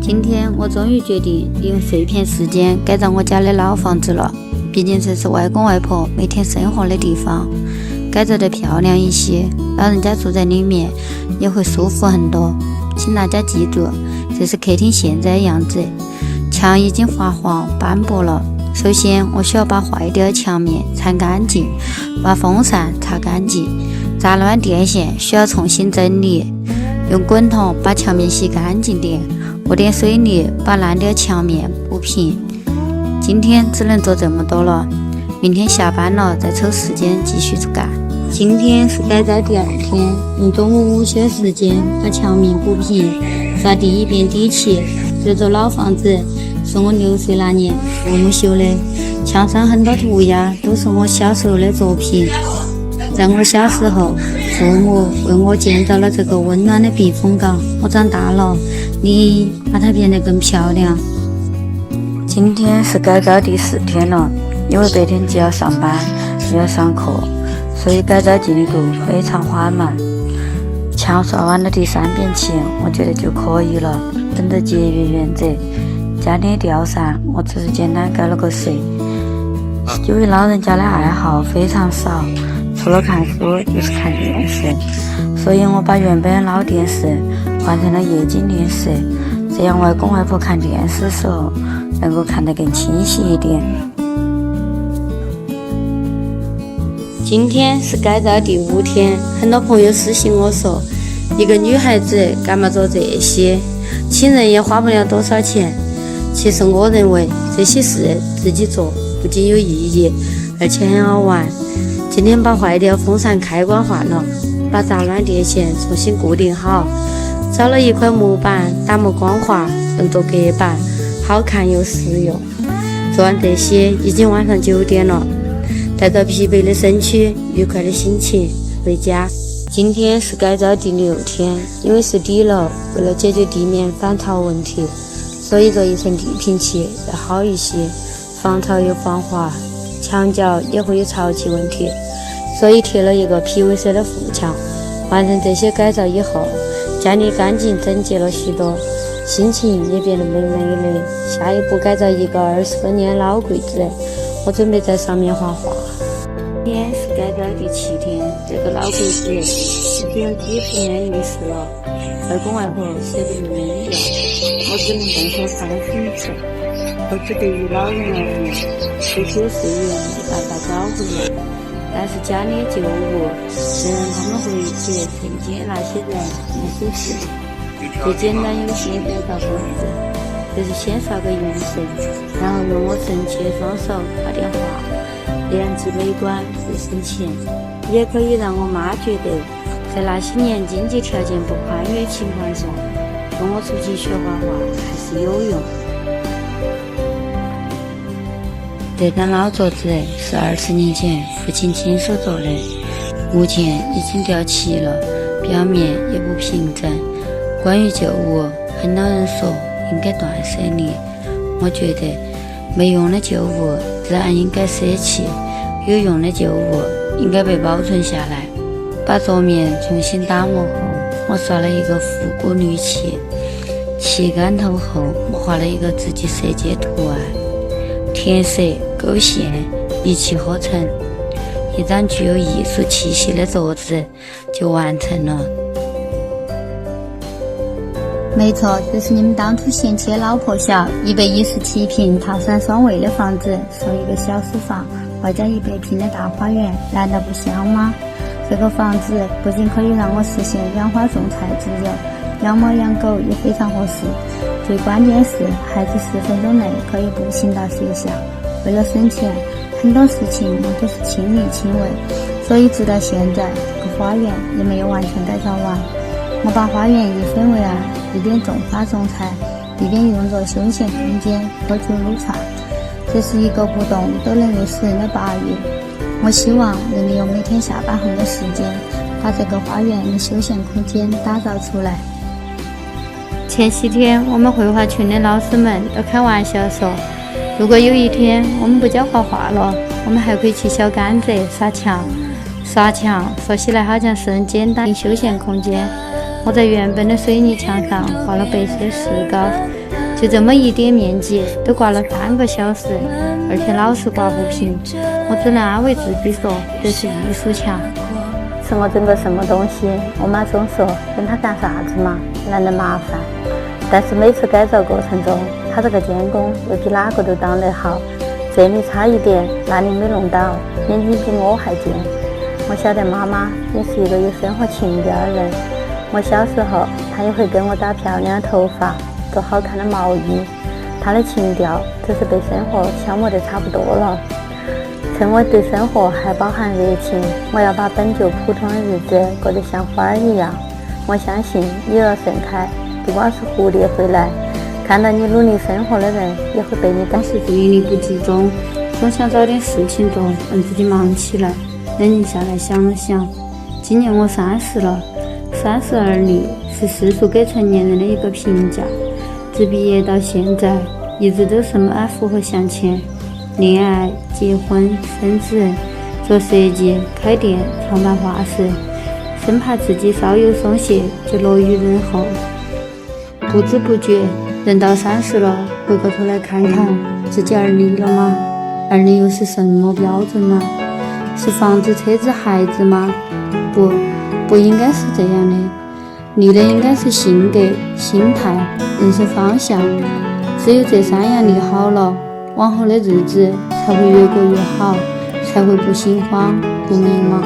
今天我终于决定利用碎片时间改造我家的老房子了，毕竟这是外公外婆每天生活的地方，改造得漂亮一些，老人家住在里面也会舒服很多。请大家记住，这是客厅现在的样子，墙已经发黄斑驳了。首先我需要把坏掉的墙面铲干净，把风扇擦干净，杂乱电线需要重新整理，用滚筒把墙面洗干净点，和点水泥把烂掉的墙面补平。今天只能做这么多了，明天下班了再抽时间继续干。今天是改造第二天，用中午午休时间把墙面补平，刷第一遍底漆。这座老房子是我6岁那年父母修的，墙上很多涂鸦都是我小时候的作品。在我小时候，父母为我建造了这个温暖的避风港，我长大了，你把它变得更漂亮。今天是改造第4天了，因为白天既要上班又要上课，所以改造进度非常缓慢。墙刷完了第3遍前，我觉得就可以了。本着节约原则，家里的吊扇我只是简单改了个色。由于老人家的爱好非常少，除了看书就是看电视，所以我把原本的老电视换成了液晶电视，这样外公外婆看电视的时候能够看得更清晰一点。今天是改造第5天，很多朋友私信我说，一个女孩子干嘛做这些，请人也花不了多少钱。其实我认为这些事自己做不仅有意义，而且很好玩。今天把坏掉风扇开关换了，把杂乱电线重新固定好，找了一块木板打磨光滑，用作隔板，好看又实用。做完这些已经晚上9点了，带着疲惫的身躯，愉快的心情回家。今天是改造第6天，因为是底楼，为了解决地面反潮问题，所以做一层地平器要好一些，防潮又防滑，墙角也会有潮气问题，所以贴了一个 PVC 的副墙。完成这些改造以后，家里干净整洁了许多，心情也变得美美的。下一步改造一个20多年老柜子，我准备在上面画画。今天是改造第7天，这个老柜子已经有几十年历史了，外公外婆舍得用，我只能动手30次。或许对于老人而言，这些岁月没办法找回来，但是家里的旧物能让他们回忆起曾经那些人和事情。最简单有些改造方式，就是先刷个颜色，然后用我神奇的双手画点画，这样既美观又省钱。也可以让我妈觉得，在那些年经济条件不宽裕的情况下，跟我出去学画画还是有用。这张老桌子是20年前父亲亲手做的，目前已经掉漆了，表面也不平整。关于旧物，很多人说应该断舍离，我觉得没用的旧物自然应该舍弃，有用的旧物应该被保存下来。把桌面重新打磨后，我刷了一个复古绿漆，漆干透后我画了一个自己设计的图案，填色勾线一气呵成，一张具有艺术气息的桌子就完成了。没错，这是你们当初嫌弃的老破小117平套3双卫的房子，送一个小书房，外加100平的大花园，难道不香吗？这个房子不仅可以让我实现养花种菜自由，养猫养狗也非常合适。最关键是孩子10分钟内可以步行到学校。为了省钱，很多事情我都是亲力亲为，所以直到现在这个花园也没有完全改造完。我把花园一分为2，一边种花种菜，一边用作休闲空间，喝酒撸串。这是一个不动都能累死人的8月。我希望能利用每天下班后的时间，把这个花园的休闲空间打造出来。前些天我们绘画群的老师们都开玩笑说，如果有一天我们不教画画了，我们还可以去小甘蔗刷墙。刷墙说起来好像是很简单的休闲空间。我在原本的水泥墙上画了白色的石膏，就这么一点面积都挂了3个小时，而且老是挂不平。我只能安慰自己说，这是艺术墙。是我整个什么东西？我妈总说跟他干啥子嘛，懒得麻烦。但是每次改造过程中，他这个监工又比哪个都当得好，这里差一点，那里没弄到，眼睛比我还尖。我晓得妈妈也是一个有生活情调的人。我小时候，她也会跟我打漂亮的头发，做好看的毛衣。她的情调只是被生活消磨得差不多了。趁我对生活还饱含热情，我要把本就普通的日子过得像花儿一样。我相信你若盛开，不光是蝴蝶会来，看到你努力生活的人也会被你感受。注意力不集中，总想找点事情做，让自己忙起来。冷静下来想了想，今年我30了，30而立是世俗给成年人的一个评价。自毕业到现在，一直都是满符合向前。恋爱、结婚、生子、做设计、开店、创办画室，生怕自己稍有松懈就落于人后。不知不觉，人到30了，回过头来看看自己而立了吗？而立又是什么标准呢？是房子、车子、孩子吗？不应该是这样的。立的应该是性格、心态、人生方向。只有这3样立好了，往后的日子才会越过越好，才会不心慌不迷茫。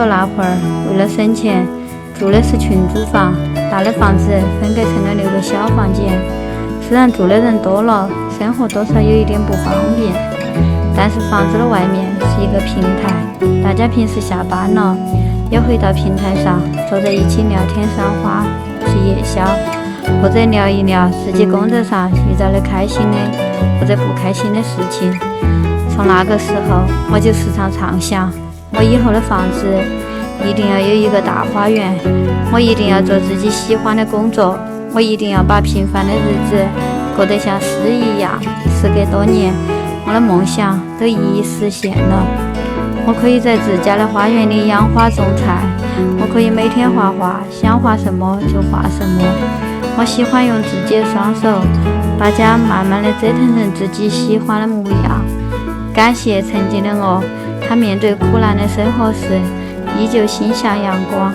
那会儿为了省钱，住的是群租房，大的房子分隔成了6个小房间。虽然住的人多了，生活多少有一点不方便，但是房子的外面是一个平台，大家平时下班了也会到平台上坐在一起聊天赏花、吃夜宵，或者聊一聊自己工作上遇到的开心的或者不开心的事情。从那个时候，我就时常畅想，我以后的房子一定要有一个大花园，我一定要做自己喜欢的工作，我一定要把平凡的日子过得像诗一样。时隔多年，我的梦想都一一实现了。我可以在自家的花园里养花种菜，我可以每天画画，想画什么就画什么。我喜欢用自己的双手把家慢慢地折腾成自己喜欢的模样。感谢曾经的我，他面对苦难的生活时依旧心向阳光。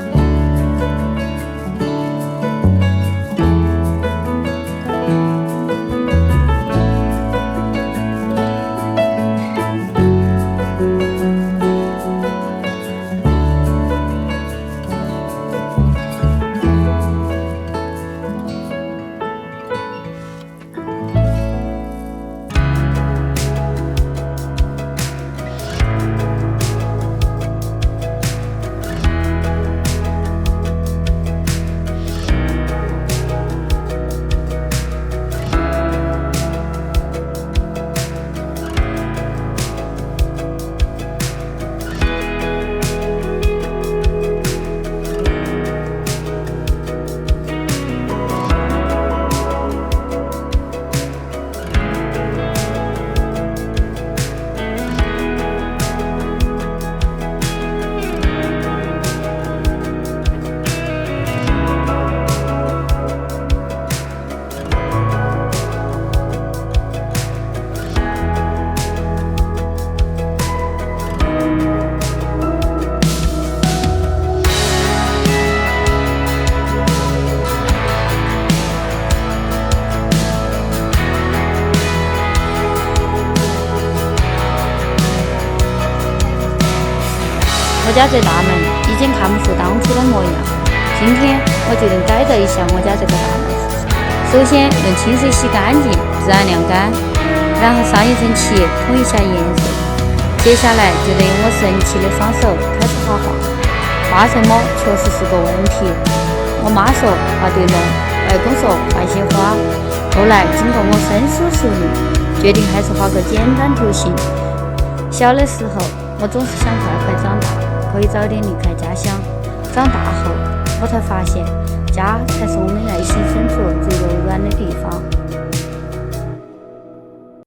家这大门已经看不出当初的模样。今天我决定改造一下我家这个大门。首先用清水洗干净，自然晾干，然后上一层漆，统一下颜色。接下来就得用我神奇的双手开始画画。画什么确实是个问题。我妈说画对龙，外公说画些花。后来经过我深思熟虑，决定还是画个简单图形。小的时候我总是想快快长大，可以早点离开家乡。长大后我才发现，家才是我们内心深处最柔软的地方。